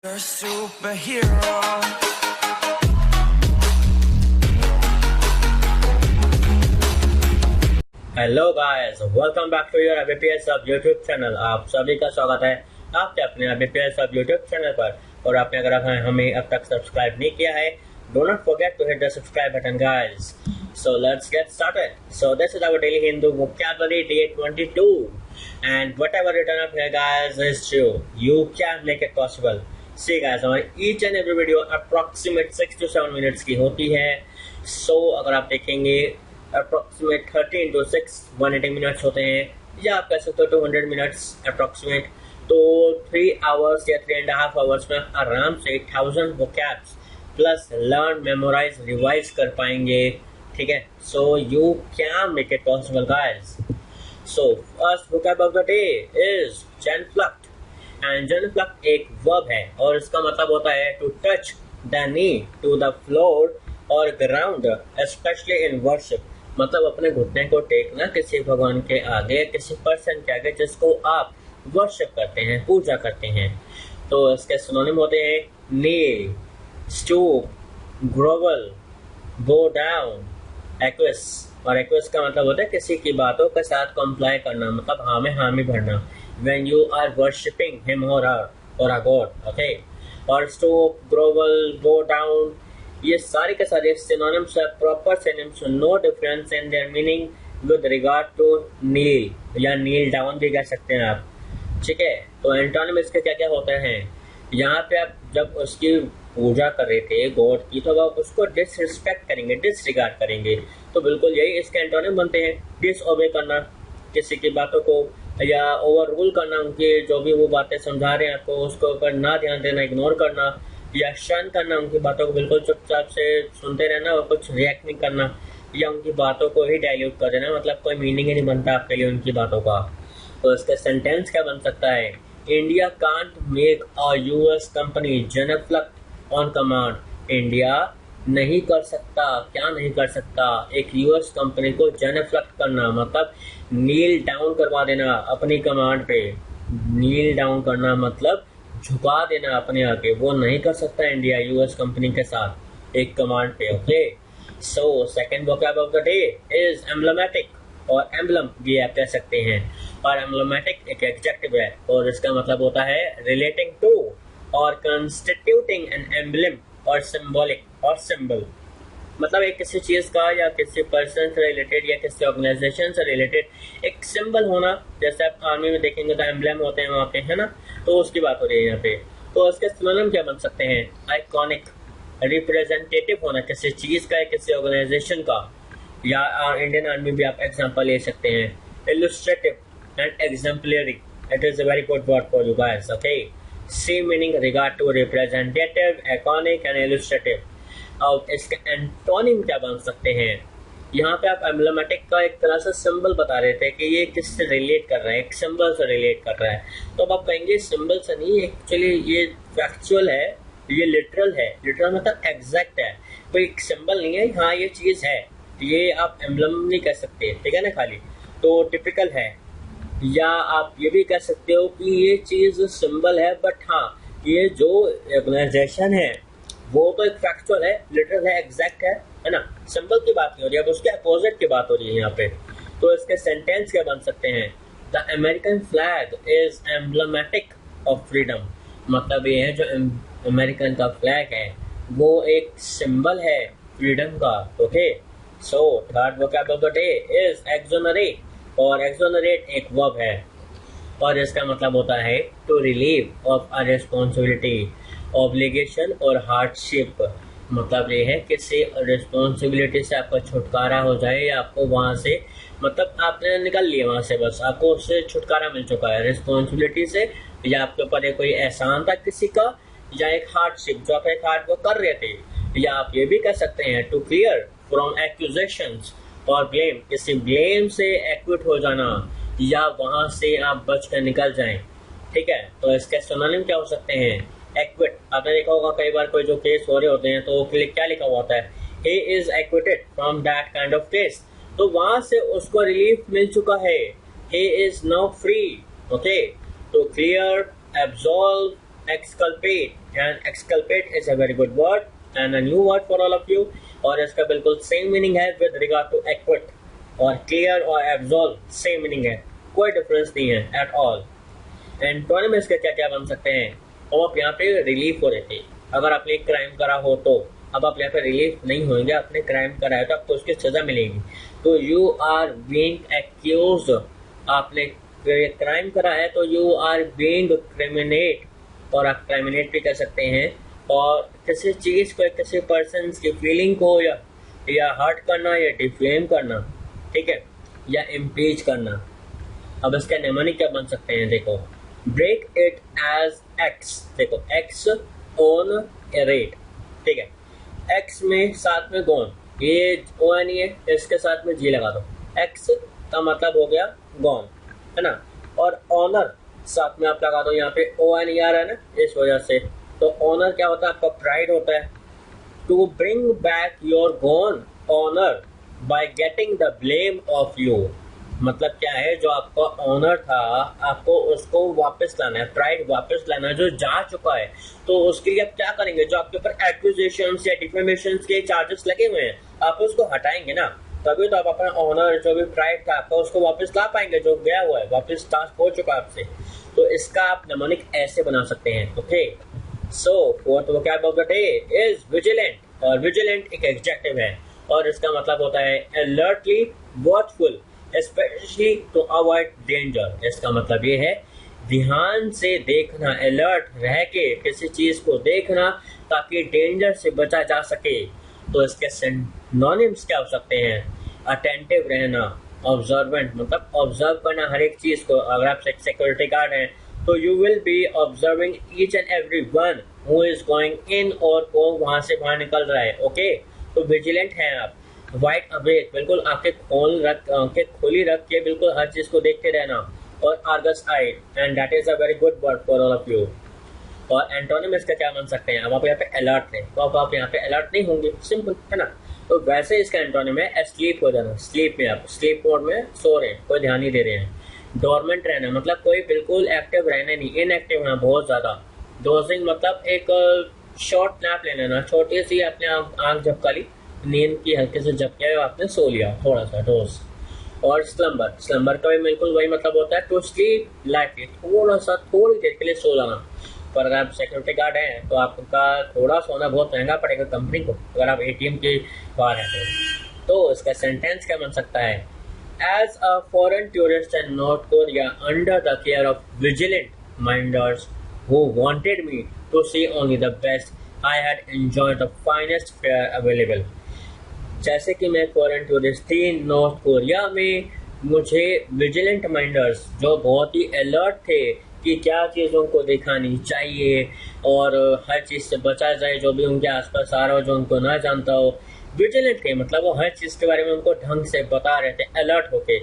You're a superhero. Hello guys, welcome back to your ABPS सब YouTube channel. आप सभी का स्वागत है आपके अपने एबीपीएस सब यूट्यूब चैनल पर। और आपने अगर हमें अब तक सब्सक्राइब नहीं किया है, do not forget to hit the subscribe button guys. So let's get started. So this is our daily Hindu vocabulary day 22, and whatever written up here guys is true. You can make it possible. See guys, हमारी each and every video approximate 6 to 7 minutes की होती है। So अगर आप देखेंगे approximate 13 to 6 180 minutes होते हैं, या आप कह सकते हो 200 minutes approximate। तो 3 hours या 3.5 hours में आराम से 1000 vocabs plus learn, memorise, revise कर पाएंगे। ठीक है, so you can make it possible guys. So first vocab of the day is genuflect, and genuflect एक वर्ब है और इसका मतलब होता है to touch the knee to the floor और ग्राउंड, स्पेशली इन वर्शिप। मतलब अपने घुटने को टेकना किसी भगवान के आगे, किसी पर्सन के आगे जिसको आप वर्शिप करते हैं, पूजा करते हैं। तो इसके सिनोनिम होते हैं नी, stoop, grovel, bow down, aqueous. और एक्विस का मतलब होता है किसी की बातों के साथ कंप्लाई करना, मतलब हाँ में हामी भरना। When you are worshipping him or her or a god, okay? और stoop, grovel, bow down, ये सारे के सारे synonyms है, proper synonyms, no difference in their meaning with regard to kneel या kneel down भी कह सकते हैं आप। ठीक है, तो एंटोनिम इसके क्या क्या होते हैं। यहाँ पे आप जब उसकी पूजा कर रहे थे गॉड की, तो आप उसको डिसरिस्पेक्ट करेंगे, डिसरिगार्ड करेंगे, तो बिल्कुल यही इसके एंटोनिम बनते हैं। डिसओबे करना किसी की बातों को, या ओवर रूल करना, उनकी जो भी वो बातें समझा रहे हैं आपको उसको ऊपर ना ध्यान देना, इग्नोर करना, या शन करना, उनकी बातों को बिल्कुल चुपचाप से सुनते रहना और कुछ रिएक्ट नहीं करना, या उनकी बातों को ही डाइल्यूट कर देना, मतलब कोई मीनिंग ही नहीं बनता आपके लिए उनकी बातों का। तो इसका सेंटेंस क्या बन सकता है, India can't make a US company genuflect on command. India नहीं कर सकता, क्या नहीं कर सकता, एक यूएस कंपनी को genuflect करना, मतलब नील डाउन करवा देना अपनी कमांड पे। नील डाउन करना मतलब झुका देना अपने आगे, वो नहीं कर सकता इंडिया यूएस कंपनी के साथ एक कमांड पे। Okay, so second vocab of the day is emblematic, और एम्बलम भी आप कह सकते हैं। और एम्ब्लेमेटिक एक एडजेक्टिव है और इसका मतलब होता है रिलेटिंग टू और कंस्टिट्यूटिंग एन एम्बलम और सिंबॉलिक और सिंबल। मतलब एक किसी चीज का या किसी पर्सन से रिलेटेड या किसी ऑर्गेनाइजेशन से रिलेटेड एक सिंबल होना। जैसे आप आर्मी में देखेंगे तो एम्बलम होते हैं वहाँ पे, है ना, तो उसकी बात हो रही है यहाँ पे। तो इसके सिनोनिम क्या बन सकते हैं, आइकॉनिक, रिप्रेजेंटेटिव होना किसी चीज का या किसी ऑर्गेनाइजेशन का, या इंडियन आर्मी भी आप एग्जांपल ले सकते हैं। Illustrative and exemplary, it is a very good word for you guys. Okay, same meaning regard to representative, iconic and illustrative. अब इसके एंटोनिम क्या बन सकते हैं, यहाँ पे आप एम्ब्लेमेटिक का एक तरह से सिंबल बता रहे थे कि ये किससे रिलेट कर रहा है, एक सिंबल से रिलेट कर रहा है। तो अब आप कहेंगे सिंबल से नहीं, एक्चुअली ये फैक्चुअल है, ये लिटरल है। लिटरल मतलब एग्जैक्ट है, कोई एक सिंबल नहीं है, हाँ ये चीज है, ये आप एम्बलम नहीं कह सकते, ठीक है ना खाली। तो टिपिकल है, या आप ये भी कह सकते हो कि ये चीज सिंबल है, बट हाँ ये जो ऑर्गेनाइजेशन है वो तो एक फैक्चुअल है, लिटरल है, एग्जैक्ट है ना। सिंबल की बात नहीं हो रही है, अब उसके अपोजिट की बात हो रही है यहाँ पे। तो इसके सेंटेंस क्या बन सकते हैं, the American flag is emblematic of freedom. मतलब ये है जो अमेरिकन का फ्लैग है वो एक सिंबल है फ्रीडम का। Okay, so third vocab of the day is exonerate, और exonerate एक वर्ब है और इसका मतलब होता है to relieve of a responsibility, obligation और हार्डशिप। मतलब ये है किसी रिस्पॉन्सिबिलिटी से आपका छुटकारा हो जाए, या आपको वहां से, मतलब आपने निकल लिया वहां से, बस आपको उससे छुटकारा मिल चुका है रिस्पॉन्सिबिलिटी से, या आपके ऊपर कोई एहसान था किसी का, या एक हार्डशिप जो आप एक हार्ड वर्क कर रहे थे। या आप ये भी कह सकते हैं टू क्लियर फ्रॉम एक्यूजेशंस और ब्लेम, किसी ब्लेम से एक्विट हो जाना, या वहां से आप बच कर निकल जाएं। ठीक है, तो इसके सिनोनिम क्या हो सकते हैं, एक्विट। आपने देखा होगा कई बार कोई जो केस हो रहे होते हैं तो क्या लिखा हुआ होता है, he is acquitted from that kind of case, तो वहां से उसको रिलीफ मिल चुका है, he is now free। Okay, तो clear, absolve, exculpate, and exculpate is a very good word and a new word for all of you, और इसका बिल्कुल सेम मीनिंग है with regard to acquit और clear और absolve, same meaning है, कोई difference नहीं है at all। एंटोनिम इसके क्या क्या बन सकते हैं? अब आप यहाँ पे रिलीफ हो रहे थे, अगर आपने एक क्राइम करा हो तो अब आप यहाँ पे रिलीफ नहीं होंगे, आपने क्राइम करा है तो आपको उसकी सजा मिलेगी। तो यू आर बीइंग एक्यूज्ड, आपने क्राइम करा है तो यू आर बीइंग क्रिमिनेट, और आप क्रिमिनेट भी कर सकते हैं, और किसी चीज को, किसी पर्सन की फीलिंग को या हर्ट करना या डिफेम करना, ठीक है, या इम्पीच करना। अब इसका निमोनिक क्या बन सकते हैं? देखो, ब्रेक इट एज एक्स, देखो एक्स ऑन ए रेट, ठीक है, एक्स में साथ में गॉन, ये ओ एन है, इसके साथ में जी लगा दो, एक्स का मतलब हो गया गॉन, है ना, और ऑनर साथ में आप लगा दो, यहाँ पे ओ एन आ रहा है ना, इस वजह से, तो ऑनर क्या होता है? आपका प्राइड होता है। To bring back your gone honour by getting the blame off you, मतलब क्या है? जो आपका ऑनर था, आपको उसको वापस लाना है, प्राइड वापस लाना है जो जा चुका है। तो उसके लिए आप क्या करेंगे? जो आपके ऊपर एक्यूजेशंस या डिफेमेशंस के चार्जेस लगे हुए हैं, आप उसको हटाएंगे ना, तभी तो आप अपना ऑनर, जो भी प्राइड था आपका, उसको वापस ला पाएंगे, जो गया हुआ है, वापस टास्क हो चुका है आपसे। तो इसका आप निमोनिक ऐसे बना सकते हैं। Okay, so fourth vocab of the day is vigilant, और विजिलेंट एक एडजेक्टिव है और इसका मतलब होता है alertly watchful, especially to avoid danger. इसका मतलब ये है ध्यान से देखना, अलर्ट रह के किसी चीज को देखना ताकि डेंजर से बचा जा सके। तो इसके सिनोनिम्स क्या हो सकते हैं? अटेंटिव रहना, ऑब्जर्वेंट मतलब ऑब्जर्व करना हर एक चीज को। अगर आप सिक्योरिटी गार्ड हैं तो you will be observing each and every one who is going in, और को वहां से बाहर निकल रहा है। ओके, तो विजिलेंट हैं आप। वाइड अवेक, बिल्कुल आंखें खोली रख के बिल्कुल हर चीज को देखते रहना, और Argus eyed, and that is a very good word for all of you. और एंटोनिम इसका क्या बन सकते हैं? अब आप यहाँ पे अलर्ट हैं तो आप यहाँ पे अलर्ट नहीं होंगे, सिंपल है ना। तो वैसे इसका एंटोनिम है एस्लीप हो जाना, स्लीप में आप स्लीप मोड में सो रहे हैं, कोई ध्यान नहीं दे रहे हैं। डोरमेंट रहना मतलब कोई बिल्कुल एक्टिव रहना नहीं, इनएक्टिव होना बहुत ज्यादा। डोजिंग मतलब एक शॉर्ट नैप ले लेना, छोटी सी अपने आंख झपका ली, नींद की हल्के से झपके आपने सो लिया थोड़ा सा डोज। और स्लम्बर, स्लम्बर का भी बिल्कुल वही मतलब होता है, टू स्लीप लाइटली, थोड़ा सा थोड़ी देर के लिए सो जाना। पर अगर आप सिक्योरिटी गार्ड हैं तो आपका थोड़ा सोना बहुत महंगा पड़ेगा कंपनी को, अगर आप एटीएम के बाहर हैं तो इसका सेंटेंस क्या बन सकता है? As a foreign tourist in North Korea under the care of vigilant minders who wanted me to see only the best, I had enjoyed the finest fare available। जैसे कि मैं फॉरेन टूरिस्ट थी north Korea में, मुझे vigilant minders जो बहुत ही alert थे कि क्या चीज़ों को दिखानी चाहिए और हर चीज़ से बचा जाए, जो भी उनके आसपास आ रहा हो जो उनको ना जानता हो। विजिलेंट थे मतलब वो हर चीज़ के बारे में उनको ढंग से बता रहे थे अलर्ट होके।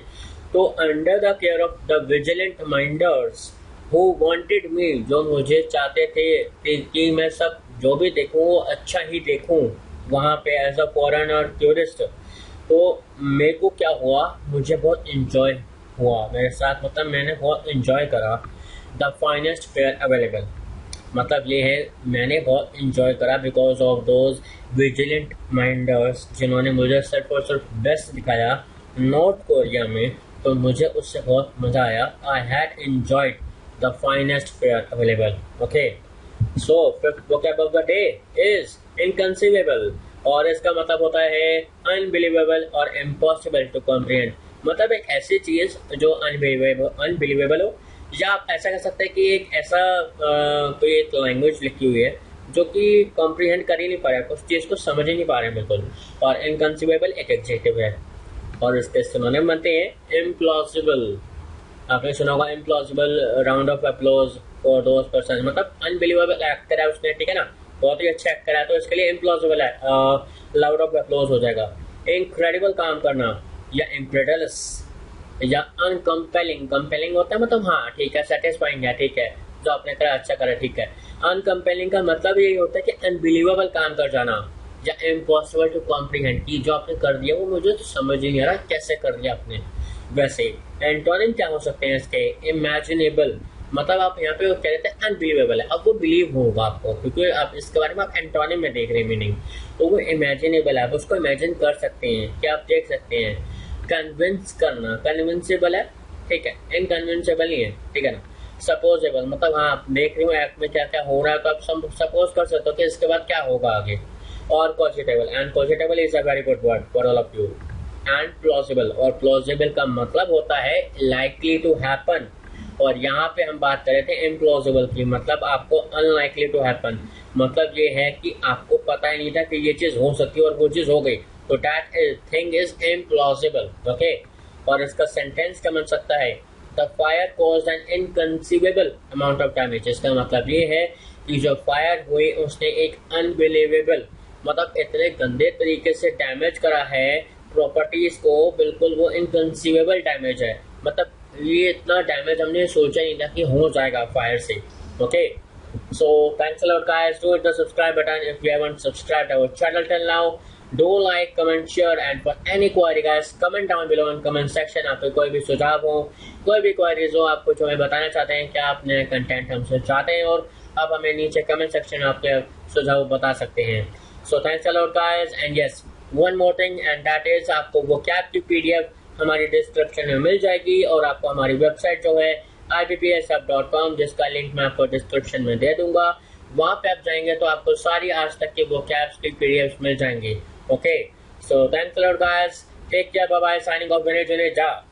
तो under the care of the vigilant minders who wanted me, जो मुझे चाहते थे कि मैं सब जो भी देखूं वो अच्छा ही देखूं वहाँ पे एज अ फॉरेनर टूरिस्ट। तो मेरे को क्या हुआ, मुझे बहुत इंजॉय हुआ मेरे साथ, मतलब मैंने बहुत इंजॉय करा। द फाइनेस्ट फेयर अवेलेबल मतलब ये है मैंने बहुत इंजॉय करा because of those vigilant minders जिन्होंने मुझे सिर्फ और सिर्फ बेस्ट दिखाया नॉर्थ कोरिया में, तो मुझे उससे बहुत मज़ा आया। I had enjoyed the finest fare available। Okay, so fifth vocab of the day is inconceivable, और इसका मतलब होता है unbelievable और impossible to comprehend। मतलब एक ऐसी चीज जो unbelievable हो, या आप ऐसा कह सकते हैं कि एक ऐसा कोई एक लैंग्वेज लिखी हुई है जो कि कॉम्प्रीहेंड कर ही नहीं पा रहा है, उस चीज को समझ ही नहीं पा रहे हैं बिल्कुल। और इनकंसीवेबल एक एडजेक्टिव है और इसके सिनोनिम बनते हैं इम्प्लॉसिबल। आपने सुना होगा implausible, round of applause for those person, मतलब अनबिलीवेबल एक्ट करा उसने, ठीक है ना, बहुत ही अच्छा एक्ट करा तो इसके लिए इम्प्लॉसिबल है, लाउड ऑफ अप्लॉज हो जाएगा। इनक्रेडिबल काम करना या इनक्रेडलस या अनकम्पेलिंग, कंपेलिंग होता है मतलब हाँ ठीक है, सेटिस्फाइंग है, ठीक है, जो आपने करा अच्छा करा, ठीक है। अनकम्पेलिंग का मतलब यही होता है कि अनबिलीवेबल काम कर जाना, या इम्पॉसिबल टू कॉम्प्रीहेंड की जो आपने कर दिया वो मुझे तो समझ ही नहीं आ रहा कैसे कर दिया आपने। वैसे एंटोनिम क्या हो सकते हैं इसके? इमेजिनेबल मतलब आप यहाँ पे कह रहे थे अनबिलीवेबल है, अब वो बिलीव होगा आपको, क्योंकि आप इसके बारे में आप एंटोनिम में देख रहे हैं मीनिंग, तो वो इमेजिनेबल है, आप उसको इमेजिन कर सकते हैं, क्या आप देख सकते हैं। कन्विंस करना, कन्विंसेबल है, ठीक है, इनकन्विंसेबल ही है, ठीक है ना। सपोजेबल मतलब हाँ आप देख रहे हो एक्ट में क्या क्या हो रहा है, तो आप सपोज कर सकते हो कि इसके बाद क्या होगा आगे। और cogitable, and cogitable is a very good word for all of you. And plausible, और प्लॉजिबल का मतलब होता है लाइकली टू हैपन, और यहाँ पे हम बात कर रहे थे इम्प्लॉजिबल की, मतलब आपको अनलाइकली टू हैपन, मतलब ये है कि आपको पता ही नहीं था कि ये चीज हो सकती है और वो चीज हो गई, तो that thing is implausible, okay. और इसका सेंटेंस क्या बन सकता है, the fire caused an inconceivable amount of damage, इसका मतलब ये है कि जो फायर हुई उसने एक अनबिलीवेबल, मतलब इतने गंदे तरीके से डैमेज करा है प्रॉपर्टीज को, बिल्कुल वो इनकंसीवेबल डैमेज है, मतलब ये इतना डैमेज हमने सोचा ही नहीं था कि हो जाएगा फायर से, okay. So thanks a lot guys, do hit the subscribe button if you haven't subscribed our channel till now. Do like, comment, share, and for any query guys comment down below in comment section। आपके कोई भी सुझाव हो, कोई भी queries हो, आप कुछ हमें बताना चाहते हैं, क्या आपने कंटेंट हमसे चाहते हैं, और आप हमें नीचे कमेंट सेक्शन में आपके सुझाव बता सकते हैं। So thanks a lot guys, and yes one more thing and that is आपको वो कैप की PDF हमारी डिस्क्रिप्शन में मिल जाएगी, और आपको हमारी वेबसाइट जो है IBPShub.com, जिसका लिंक मैं आपको डिस्क्रिप्शन में दे दूंगा, वहां पे आप जाएंगे तो आपको सारी आज तक के वो कैप्स की PDFs मिल जाएंगे, okay. So thanks a lot guys, take care, bye bye, signing off, Vinay Juneja.